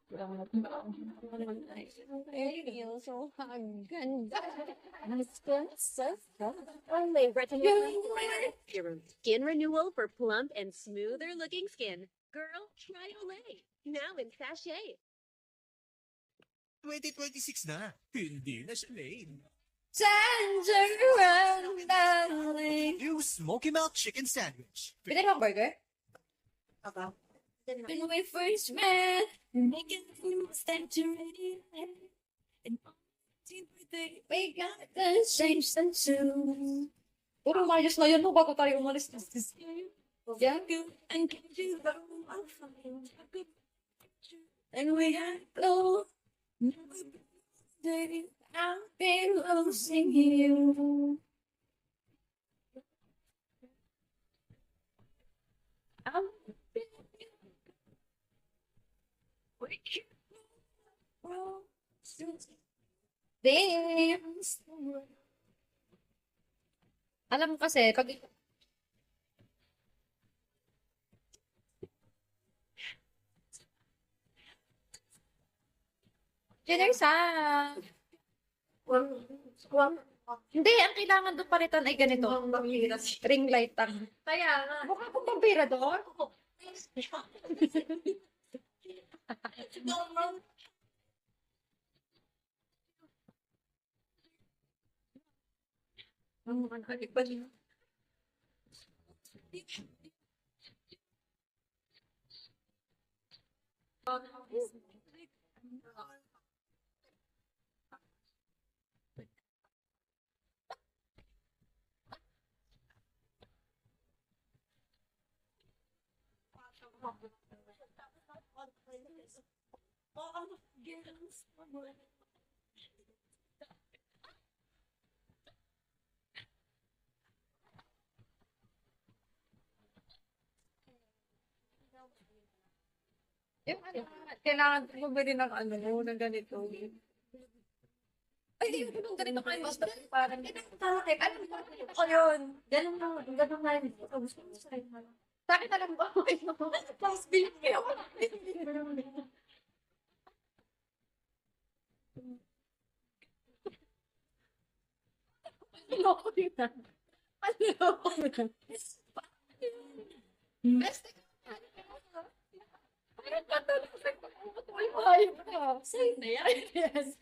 Ay, so ganda. Only skin renewal for plump and smoother looking skin. Girl, try Olay. Now in sachet. 2026 na. Hindi na siya lame. Tangerine darling. New Smoky Mouth Chicken Sandwich. Pwede naman burger? Okay. When we first met, making moves that you ready. And we got the same sense too. Puro umayos na yan no, bago tayo umalis. Yeah, good. And can you go? And we had glow. Baby, I've been losing you. I'm dance. Alam mo kasi, pag Genersa. Hindi, ang kailangan doon palitan ay ganito. Ring light ang. Kaya nga. Mukha akong vampira doon. Ang mga nakalipan niyo. Yung ano, kailangan bumili ng ano, ng ganito. Ay, hindi ko ganito kayo. Basta parang talakip. Ano ko yun? Ganun na yun. Gusto mo sa akin. Sa akin na lang ba? Tapos binigay ako. Loko din na. Loko na. Basta parang katulog sa pagpapatuloy mo hayop ka. Sa'yo na yan. Yes.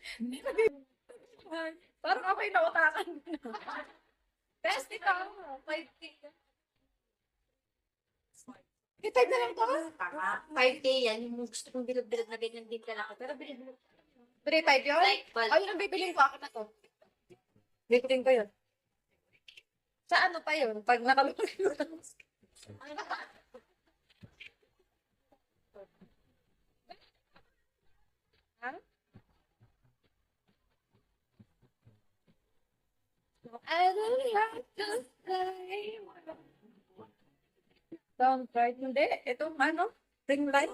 Parang ako'y nautakan na. Best ikaw. 5K. Kitag na lang to? 5K yan. Yung gusto kong bilog-bilog na ganyan din ka lang. Pero bilog-bilog. 3-5 yun? Ayun ang bibiling ko. Akin na to. Bibiling ko yun. Sa ano pa yun? Pag nakalulog yun. I don't have to say. Don't try. Hindi. Itong ano? Ring light.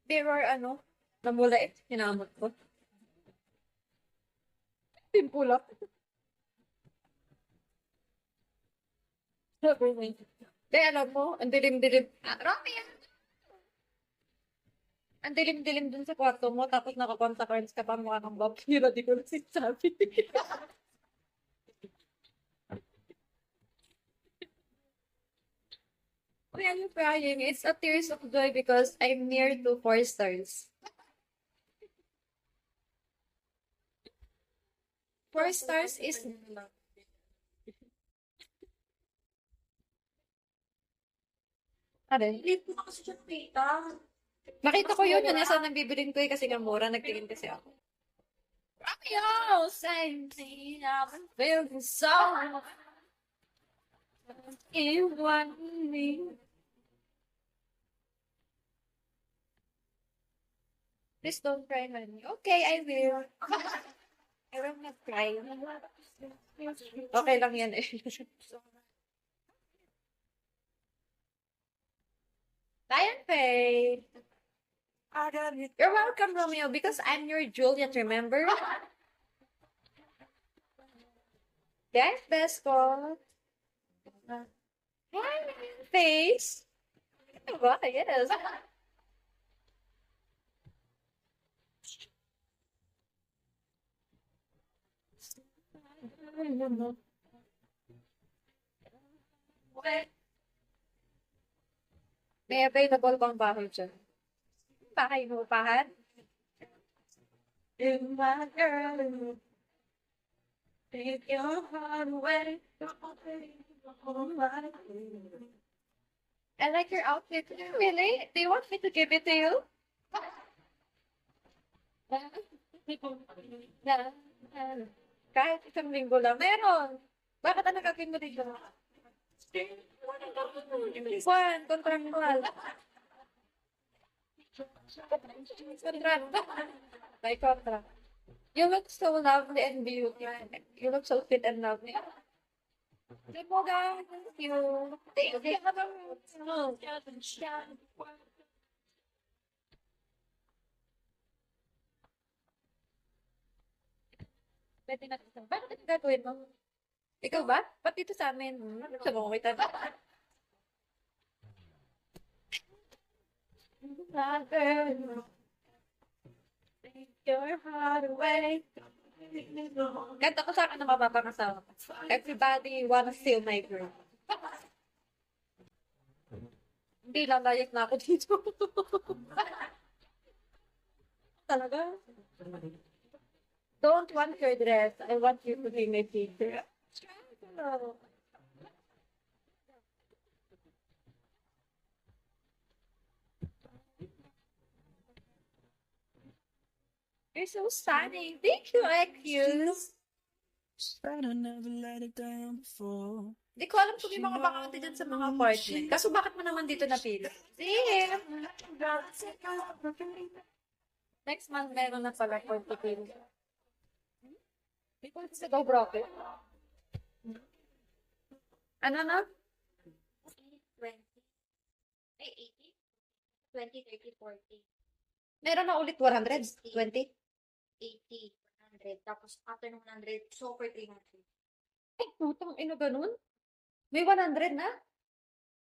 Mirror ano? Namulait. Hinamot ko. Pimpulak. Kaya alam mo, ang dilim-dilim. Rami yan. Ang dilim-dilim dun sa kwarto mo, tapos nakakontact lens ka pa mukha kang Bob. Nila di ko na sinasabi. Why are you crying? It's a tears of joy because I'm near to 4 stars. 4 stars is... Ano? Hindi ko kasi siya nakita. Nakita ko yun nasa nang bibilin ko kasi nga mura, nagtingin kasi ako. Romeo, same thing, I've been feeling so you want me. Please don't cry, honey. Okay, I will. I will not cry. Okay lang yan eh. Diane Faye. You're welcome, Romeo, because I'm your Juliet, remember? Yes, Besco. Hi, face. Ano ba? Yes. May available bang bahay dyan? Bahay mo, upahan? In my girl, take your heart away. I like your outfit. Really? Do you want me to give it to you? Kahit isang linggo lang. Meron. Bakit ano gagawin mo dito? Juan, contractual. Contract. By contract. You look so lovely and beautiful. You look so fit and lovely. Thank you. Thank you. Pwede na ito. Bakit ito gagawin mo? Ikaw ba? Ba't dito sa amin? Sa mo kita ba? Take your heart away. Kanta ko sa akin na mapapangasawa. Everybody wanna steal my girl. Hindi lang layak na ako dito. Talaga? Don't want your dress. I want you to be my teacher. You're so stunning. Thank you, Accuse. But I never let it down before. Di ko alam kung may mga bakante dyan sa mga apartment. Kaso bakit mo naman dito napili? See? Next month, meron na pala for to pili. Di ko sa go broken. Ano na? 20. Ay, 80. 20, 30, 40. Meron na ulit 100? 20? 80, 100. Tapos after ng 100, so for 300. Ay, putang ino ganun? May 100 na?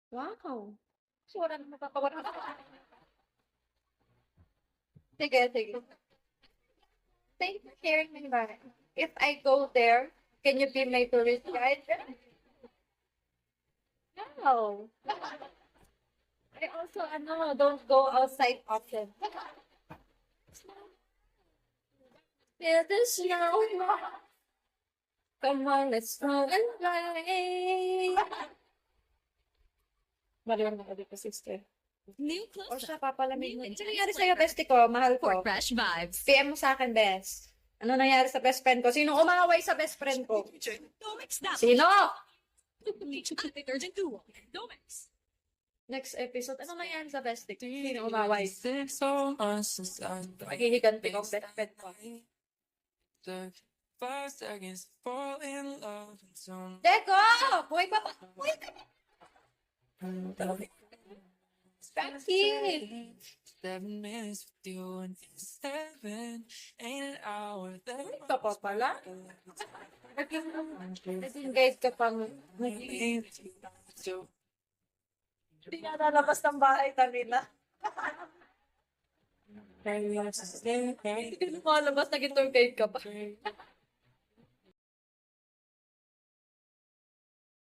Wow. So, wala na mapapawala. Sige, sige. Thank you for sharing my mind. If I go there, can you be my tourist guide? No. I also, don't go outside often. Feel the snow. Come on, let's go and fly. Maliwan na dito, sister. New O close siya, papalamig mo. New Ano intense nangyari sa'yo, bestie ko? Mahal for ko. fresh vibes. PM mo sa akin, best. Ano nangyari sa best friend ko? Sino umaway sa best friend ko? Domex that. Sino? Detergent duo. Domex. Next episode, ano nangyari sa bestie ko? Sino umaway? 6 so months since I Maghihiganti ko ang best friend ko. took 5 seconds to fall in love and soon Deko! Buhay pa pa! Buhay ka pa! Frankie! 7 minutes with you and 7 ain't an hour that Buhay ka pa pala? Nag-engage ka pang hindi na lalabas ng bahay kanila. Hindi na malabas, nag-tour guide ka pa.